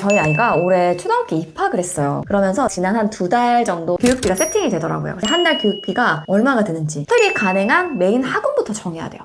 저희 아이가 올해 초등학교 입학을 했어요. 그러면서 지난 한 2달 정도 교육비가 세팅이 되더라고요. 한 달 교육비가 얼마가 드는지 투입이 가능한 메인 학원부터 정해야 돼요.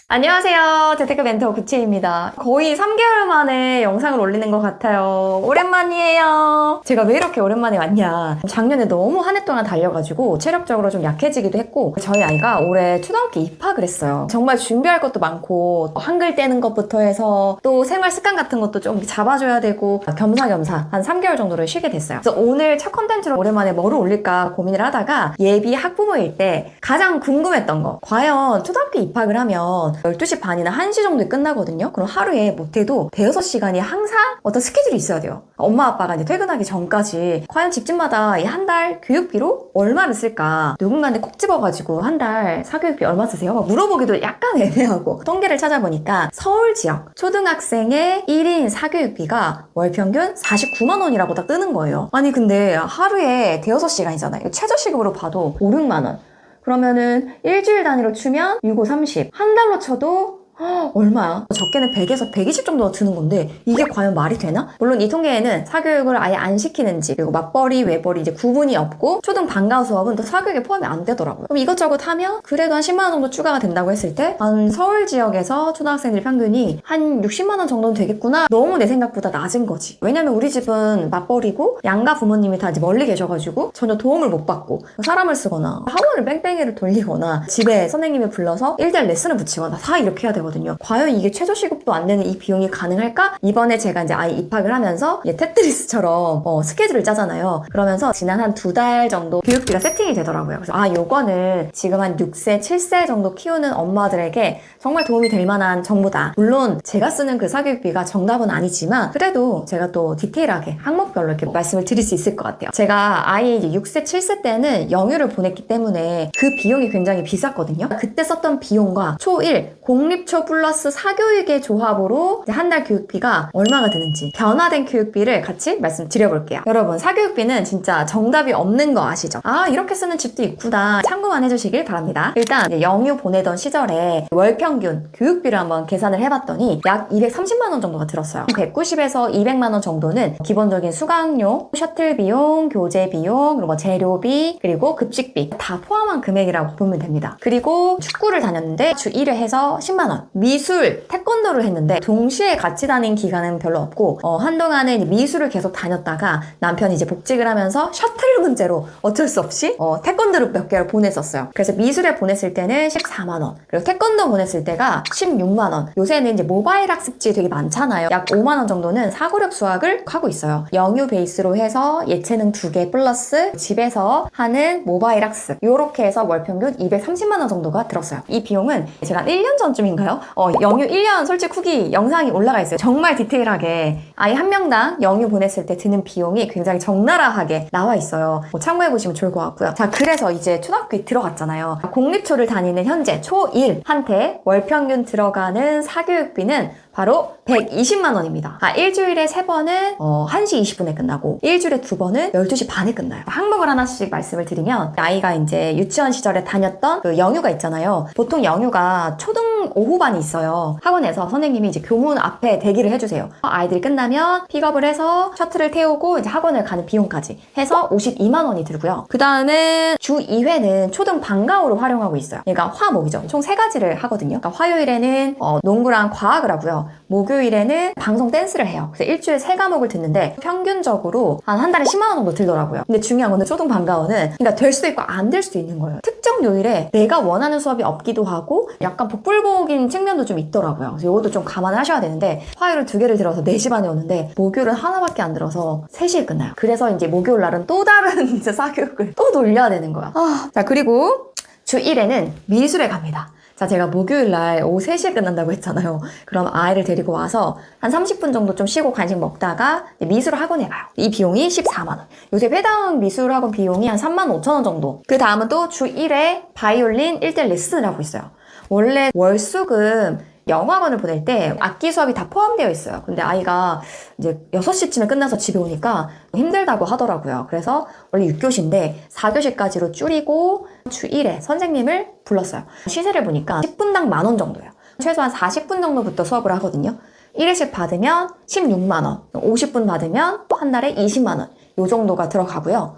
안녕하세요. 재테크 멘토 구치입니다. 거의 3개월 만에 영상을 올리는 것 같아요. 오랜만이에요. 제가 왜 이렇게 오랜만에 왔냐. 작년에 너무 한 해 동안 달려가지고 체력적으로 좀 약해지기도 했고 저희 아이가 올해 초등학교 입학을 했어요. 정말 준비할 것도 많고 한글 떼는 것부터 해서 또 생활 습관 같은 것도 좀 잡아줘야 되고 겸사겸사 한 3개월 정도를 쉬게 됐어요. 그래서 오늘 첫 컨텐츠로 오랜만에 뭐를 올릴까 고민을 하다가 예비 학부모일 때 가장 궁금했던 거, 과연 초등학교 입학을 하면 12시 반이나 1시 정도에 끝나거든요. 그럼 하루에 못해도 대여섯 시간이 항상 어떤 스케줄이 있어야 돼요. 엄마 아빠가 이제 퇴근하기 전까지 과연 집집마다 이 한 달 교육비로 얼마를 쓸까? 누군가한테 꼭 집어가지고 한 달 사교육비 얼마 쓰세요? 막 물어보기도 약간 애매하고 통계를 찾아보니까 서울 지역 초등학생의 1인 사교육비가 월 평균 49만 원이라고 딱 뜨는 거예요. 아니 근데 하루에 대여섯 시간이잖아요. 최저시급으로 봐도 5, 6만 원. 그러면은 일주일 단위로 추면 6, 5, 30. 한 달로 쳐도 얼마야? 적게는 100에서 120 정도가 드는 건데 이게 과연 말이 되나? 물론 이 통계에는 사교육을 아예 안 시키는지 그리고 맞벌이, 외벌이 이제 구분이 없고 초등 방과후 수업은 또 사교육에 포함이 안 되더라고요. 그럼 이것저것 하면 그래도 한 10만 원 정도 추가가 된다고 했을 때 한 서울 지역에서 초등학생들 평균이 한 60만 원 정도는 되겠구나. 너무 내 생각보다 낮은 거지. 왜냐면 우리 집은 맞벌이고 양가 부모님이 다 이제 멀리 계셔가지고 전혀 도움을 못 받고 사람을 쓰거나 학원을 뺑뺑이를 돌리거나 집에 선생님을 불러서 1대1 레슨을 붙이거나 다 이렇게 해야 되거든요. 과연 이게 최저시급도 안 되는 이 비용이 가능할까? 이번에 제가 이제 아이 입학을 하면서 테트리스처럼 스케줄을 짜잖아요. 그러면서 지난 한 2달 정도 교육비가 세팅이 되더라고요. 그래서 요거는 지금 한 6세, 7세 정도 키우는 엄마들에게 정말 도움이 될 만한 정보다. 물론 제가 쓰는 그 사교육비가 정답은 아니지만 그래도 제가 또 디테일하게 항목별로 이렇게 말씀을 드릴 수 있을 것 같아요. 제가 아이 이제 6세, 7세 때는 영유를 보냈기 때문에 그 비용이 굉장히 비쌌거든요. 그때 썼던 비용과 초1 공립초 플러스 사교육의 조합으로 한 달 교육비가 얼마가 드는지 변화된 교육비를 같이 말씀드려볼게요. 여러분 사교육비는 진짜 정답이 없는 거 아시죠? 이렇게 쓰는 집도 있구나. 참고만 해주시길 바랍니다. 일단 영유 보내던 시절에 월 평균 교육비를 한번 계산을 해봤더니 약 230만 원 정도가 들었어요. 190에서 200만 원 정도는 기본적인 수강료, 셔틀 비용, 교재 비용, 그리고 뭐 재료비, 그리고 급식비 다 포함한 금액이라고 보면 됩니다. 그리고 축구를 다녔는데 주 1회 해서 10만 원. 미술, 태권도를 했는데 동시에 같이 다닌 기간은 별로 없고 한동안은 미술을 계속 다녔다가 남편이 이제 복직을 하면서 셔틀 문제로 어쩔 수 없이 태권도를 몇 개를 보냈었어요. 그래서 미술에 보냈을 때는 14만 원, 그리고 태권도 보냈을 때가 16만 원. 요새는 이제 모바일 학습지 되게 많잖아요. 약 5만 원 정도는 사고력 수학을 하고 있어요. 영유 베이스로 해서 예체능 2개 플러스 집에서 하는 모바일 학습 요렇게 해서 월 평균 230만 원 정도가 들었어요. 이 비용은 제가 1년 전쯤인가요? 영유 1년 솔직 후기 영상이 올라가 있어요. 정말 디테일하게 아이 한 명당 영유 보냈을 때 드는 비용이 굉장히 적나라하게 나와 있어요. 참고해보시면 좋을 것 같고요. 자, 그래서 이제 초등학교에 들어갔잖아요. 공립초를 다니는 현재 초1한테 월 평균 들어가는 사교육비는 바로 120만 원입니다. 일주일에 3번은 1시 20분에 끝나고 일주일에 2번은 12시 반에 끝나요. 항목을 하나씩 말씀을 드리면 아이가 이제 유치원 시절에 다녔던 그 영유가 있잖아요. 보통 영유가 초등 오후반이 있어요. 학원에서 선생님이 이제 교문 앞에 대기를 해주세요. 아이들이 끝나면 픽업을 해서 셔틀을 태우고 이제 학원을 가는 비용까지 해서 52만 원이 들고요. 그 다음에 주 2회는 초등 방과후로 활용하고 있어요. 그러니까 화목이죠. 총 3가지를 하거든요. 그러니까 화요일에는 농구랑 과학을 하고요. 목요일에는 방송 댄스를 해요. 그래서 일주일에 3과목을 듣는데 평균적으로 한 달에 10만 원 정도 들더라고요. 근데 중요한 거는 초등 방과후는 그러니까 될 수도 있고 안 될 수도 있는 거예요. 특정 요일에 내가 원하는 수업이 없기도 하고 약간 복불복인 측면도 좀 있더라고요. 그래서 이것도 좀 감안을 하셔야 되는데 화요일은 2개를 들어서 4시 반에 오는데 목요일은 하나밖에 안 들어서 3시에 끝나요. 그래서 이제 목요일 날은 또 다른 이제 사교육을 또 돌려야 되는 거야. 자, 그리고 주 1회는 미술에 갑니다. 자, 제가 목요일날 오후 3시에 끝난다고 했잖아요. 그럼 아이를 데리고 와서 한 30분 정도 좀 쉬고 간식 먹다가 미술 학원에 가요. 이 비용이 14만 원. 요새 회당 미술 학원 비용이 한 3만 5천 원 정도. 그 다음은 또 주 1회 바이올린 1대1 레슨을 하고 있어요. 원래 월수금 영어학원을 보낼 때 악기 수업이 다 포함되어 있어요. 근데 아이가 이제 6시쯤에 끝나서 집에 오니까 힘들다고 하더라고요. 그래서 원래 6교시인데 4교시까지로 줄이고 주 1회 선생님을 불렀어요. 시세를 보니까 10분당 10,000원 정도예요. 최소한 40분 정도부터 수업을 하거든요. 1회씩 받으면 16만 원, 50분 받으면 한 달에 20만 원. 요 정도가 들어가고요.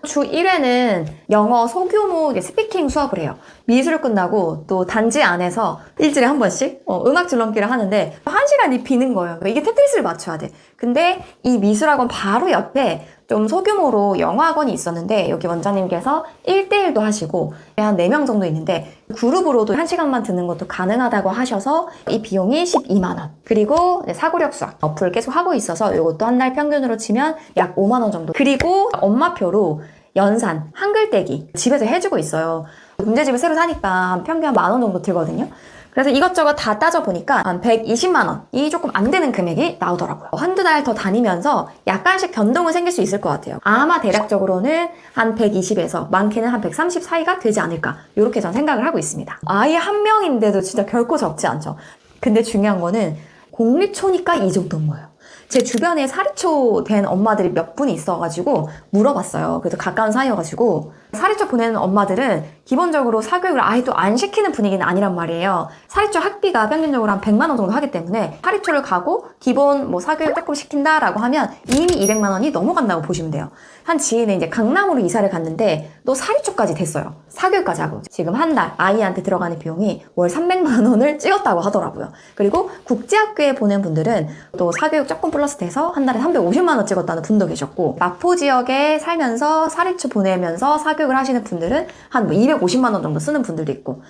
주 1회는 영어 소규모 스피킹 수업을 해요. 미술 끝나고 또 단지 안에서 일주일에 한 번씩 음악 줄넘기를 하는데 1시간이 비는 거예요. 이게 테트리스를 맞춰야 돼. 근데 이 미술학원 바로 옆에 좀 소규모로 영어학원이 있었는데 여기 원장님께서 1대1도 하시고 한 4명 정도 있는데 그룹으로도 1시간만 듣는 것도 가능하다고 하셔서 이 비용이 12만 원. 그리고 사고력 수학 어플 계속 하고 있어서 이것도 한 달 평균으로 치면 약 5만 원 정도. 그리고 엄마표로 연산, 한글 떼기 집에서 해주고 있어요. 문제집을 새로 사니까 평균 한 10,000원 정도 들거든요. 그래서 이것저것 다 따져보니까 한 120만 원이 조금 안 되는 금액이 나오더라고요. 한두 달 더 다니면서 약간씩 변동은 생길 수 있을 것 같아요. 아마 대략적으로는 한 120에서 많게는 한 130 사이가 되지 않을까 이렇게 전 생각을 하고 있습니다. 아이 한 명인데도 진짜 결코 적지 않죠. 근데 중요한 거는 공립초니까 이 정도인 거예요. 제 주변에 사립초 된 엄마들이 몇 분이 있어가지고 물어봤어요. 그래도 가까운 사이여가지고 사립초 보내는 엄마들은 기본적으로 사교육을 아예 또 안 시키는 분위기는 아니란 말이에요. 사립초 학비가 평균적으로 한 100만 원 정도 하기 때문에 사립초를 가고 기본 뭐 사교육 조금 시킨다라고 하면 이미 200만 원이 넘어간다고 보시면 돼요. 한 지인은 이제 강남으로 이사를 갔는데 또 사립초까지 됐어요. 사교육까지 하고 지금 한 달 아이한테 들어가는 비용이 월 300만 원을 찍었다고 하더라고요. 그리고 국제학교에 보낸 분들은 또 사교육 조금 플러스 돼서 한 달에 350만 원 찍었다는 분도 계셨고 마포 지역에 살면서 사립초 보내면서 사교육을 하시는 분들은 한 250만 원 정도 쓰는 분들도 있고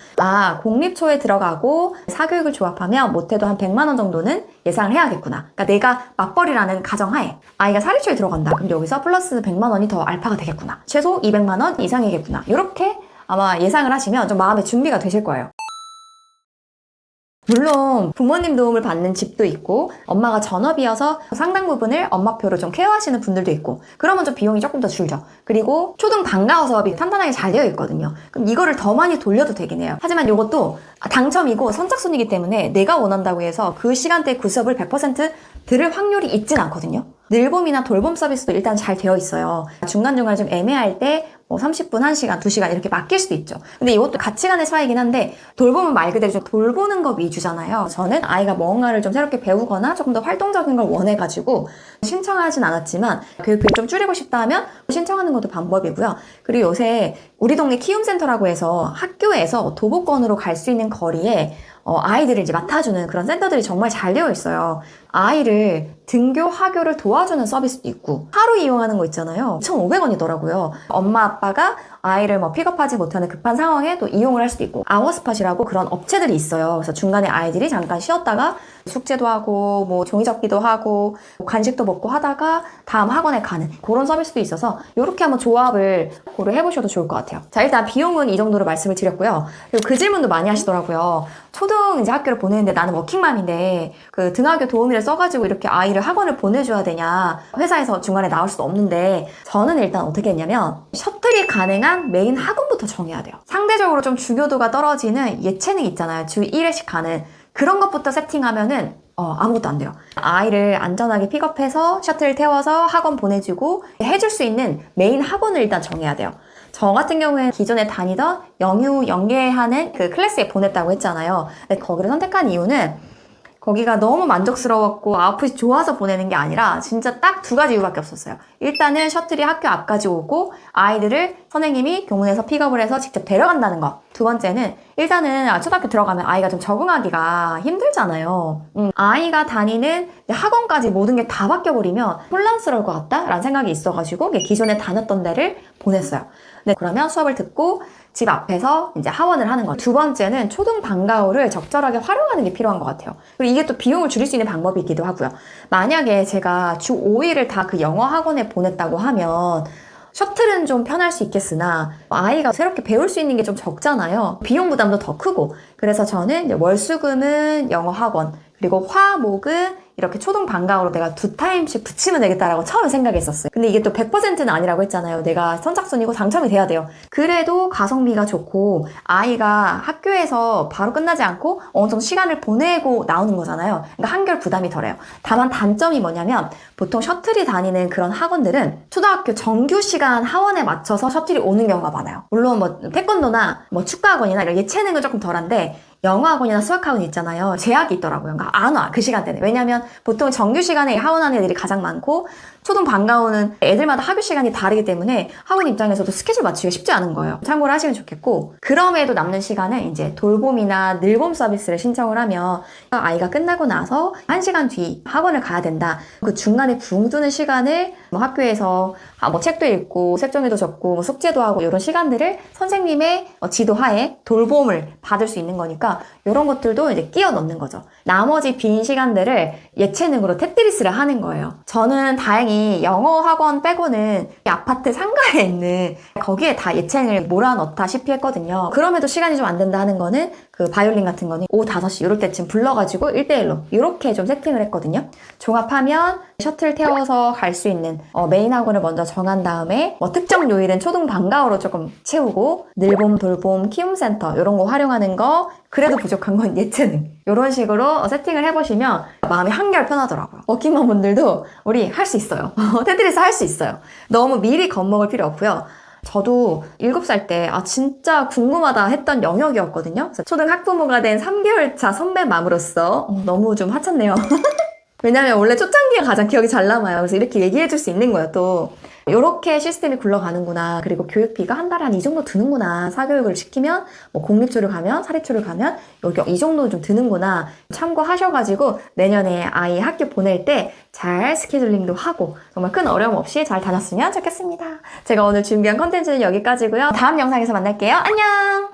공립초에 들어가고 사교육을 조합하면 못해도 한 100만 원 정도는 예상을 해야겠구나. 그러니까 내가 맞벌이라는 가정하에 아이가 사립초에 들어간다. 그럼 여기서 플러스 100만 원이 더 알파가 되겠구나. 최소 200만 원 이상이겠구나. 이렇게 아마 예상을 하시면 좀 마음의 준비가 되실 거예요. 물론 부모님 도움을 받는 집도 있고 엄마가 전업이어서 상당 부분을 엄마표로 좀 케어하시는 분들도 있고 그러면 좀 비용이 조금 더 줄죠. 그리고 초등 방과후 사업이 탄탄하게 잘 되어 있거든요. 그럼 이거를 더 많이 돌려도 되긴 해요. 하지만 이것도 당첨이고 선착순이기 때문에 내가 원한다고 해서 그 시간대에 그 수업을 100% 들을 확률이 있진 않거든요. 늘봄이나 돌봄 서비스도 일단 잘 되어 있어요. 중간중간 좀 애매할 때 30분, 1시간, 2시간 이렇게 맡길 수도 있죠. 근데 이것도 가치관의 차이긴 한데 돌봄은 말 그대로 좀 돌보는 거 위주잖아요. 저는 아이가 뭔가를 좀 새롭게 배우거나 조금 더 활동적인 걸 원해가지고 신청하진 않았지만 교육비를 좀 줄이고 싶다 하면 신청하는 것도 방법이고요. 그리고 요새 우리 동네 키움센터라고 해서 학교에서 도보권으로 갈 수 있는 거리에 아이들을 이제 맡아주는 그런 센터들이 정말 잘 되어 있어요. 아이를 등교, 하교를 도와주는 서비스도 있고 하루 이용하는 거 있잖아요. 1,500원이더라고요. 엄마, 아빠가 아이를 픽업하지 못하는 급한 상황에 또 이용을 할 수도 있고 아워스팟이라고 그런 업체들이 있어요. 그래서 중간에 아이들이 잠깐 쉬었다가 숙제도 하고 뭐 종이 접기도 하고 간식도 먹고 하다가 다음 학원에 가는 그런 서비스도 있어서 이렇게 한번 조합을 고려해 보셔도 좋을 것 같아요. 자, 일단 비용은 이 정도로 말씀을 드렸고요. 그리고 그 질문도 많이 하시더라고요. 초등 이제 학교를 보내는데 나는 워킹맘인데 그 등하교 도우미를 써가지고 이렇게 아이를 학원을 보내줘야 되냐, 회사에서 중간에 나올 수도 없는데 저는 일단 어떻게 했냐면 셔틀이 가능한 메인 학원부터 정해야 돼요. 상대적으로 좀 중요도가 떨어지는 예체능 있잖아요. 주 1회씩 가는 그런 것부터 세팅하면은 아무것도 안 돼요. 아이를 안전하게 픽업해서 셔틀을 태워서 학원 보내주고 해줄 수 있는 메인 학원을 일단 정해야 돼요. 저 같은 경우에는 기존에 다니던 영유 연계하는 그 클래스에 보냈다고 했잖아요. 근데 거기를 선택한 이유는 거기가 너무 만족스러웠고 아웃풋이 좋아서 보내는 게 아니라 진짜 딱 2가지 이유밖에 없었어요. 일단은 셔틀이 학교 앞까지 오고 아이들을 선생님이 교문에서 픽업을 해서 직접 데려간다는 거. 2번째는 일단은 초등학교 들어가면 아이가 좀 적응하기가 힘들잖아요. 아이가 다니는 학원까지 모든 게 다 바뀌어버리면 혼란스러울 것 같다라는 생각이 있어가지고 기존에 다녔던 데를 보냈어요. 네, 그러면 수업을 듣고 집 앞에서 이제 하원을 하는 거예요. 2번째는 초등 방과후를 적절하게 활용하는 게 필요한 것 같아요. 그리고 이게 또 비용을 줄일 수 있는 방법이기도 하고요. 만약에 제가 주 5일을 다 그 영어 학원에 보냈다고 하면 셔틀은 좀 편할 수 있겠으나 아이가 새롭게 배울 수 있는 게 좀 적잖아요. 비용 부담도 더 크고. 그래서 저는 월수금은 영어 학원, 그리고 화, 목은 이렇게 초등 방과후로 내가 2타임씩 붙이면 되겠다라고 처음에 생각했었어요. 근데 이게 또 100%는 아니라고 했잖아요. 내가 선착순이고 당첨이 돼야 돼요. 그래도 가성비가 좋고 아이가 학교에서 바로 끝나지 않고 어느 정도 시간을 보내고 나오는 거잖아요. 그러니까 한결 부담이 덜해요. 다만 단점이 뭐냐면 보통 셔틀이 다니는 그런 학원들은 초등학교 정규 시간 하원에 맞춰서 셔틀이 오는 경우가 많아요. 물론 뭐 태권도나 뭐 축구학원이나 이런 예체능은 조금 덜한데 영어학원이나 수학학원 있잖아요. 제약이 있더라고요. 그러니까 안 와, 그 시간대는. 왜냐면 보통 정규 시간에 하원하는 애들이 가장 많고 초등 방과후는 애들마다 학교 시간이 다르기 때문에 학원 입장에서도 스케줄 맞추기가 쉽지 않은 거예요. 참고를 하시면 좋겠고, 그럼에도 남는 시간은 이제 돌봄이나 늘봄 서비스를 신청을 하면 아이가 끝나고 나서 1시간 뒤 학원을 가야 된다. 그 중간에 붕 뜨는 시간을 뭐 학교에서 뭐 책도 읽고 색종이도 적고 뭐 숙제도 하고 이런 시간들을 선생님의 지도하에 돌봄을 받을 수 있는 거니까 이런 것들도 이제 끼워 넣는 거죠. 나머지 빈 시간들을 예체능으로 테트리스를 하는 거예요. 저는 다행히 영어 학원 빼고는 이 아파트 상가에 있는 거기에 다 예체능을 몰아넣다시피 했거든요. 그럼에도 시간이 좀 안 된다 하는 거는 그 바이올린 같은 거는 오후 5시 이럴 때쯤 불러가지고 1대1로 이렇게 좀 세팅을 했거든요. 종합하면 셔틀 태워서 갈 수 있는 메인 학원을 먼저 정한 다음에 뭐 특정 요일은 초등 방과후로 조금 채우고 늘봄, 돌봄, 키움센터 이런 거 활용하는 거, 그래도 부족한 건 예체능, 이런 식으로 세팅을 해보시면 마음이 한결 편하더라고요. 워킹맘 분들도 우리 할 수 있어요. 테트리스 할 수 있어요. 너무 미리 겁먹을 필요 없고요. 저도 7살 때 진짜 궁금하다 했던 영역이었거든요. 그래서 초등 학부모가 된 3개월 차 선배맘으로서 너무 좀 하찮네요. 왜냐면 원래 초창기가 가장 기억이 잘 남아요. 그래서 이렇게 얘기해 줄 수 있는 거예요. 또 이렇게 시스템이 굴러가는구나. 그리고 교육비가 한 달에 한 이 정도 드는구나. 사교육을 시키면 뭐 공립초를 가면 사립초를 가면 여기 이 정도 좀 드는구나. 참고하셔가지고 내년에 아이 학교 보낼 때 잘 스케줄링도 하고 정말 큰 어려움 없이 잘 다녔으면 좋겠습니다. 제가 오늘 준비한 컨텐츠는 여기까지고요. 다음 영상에서 만날게요. 안녕!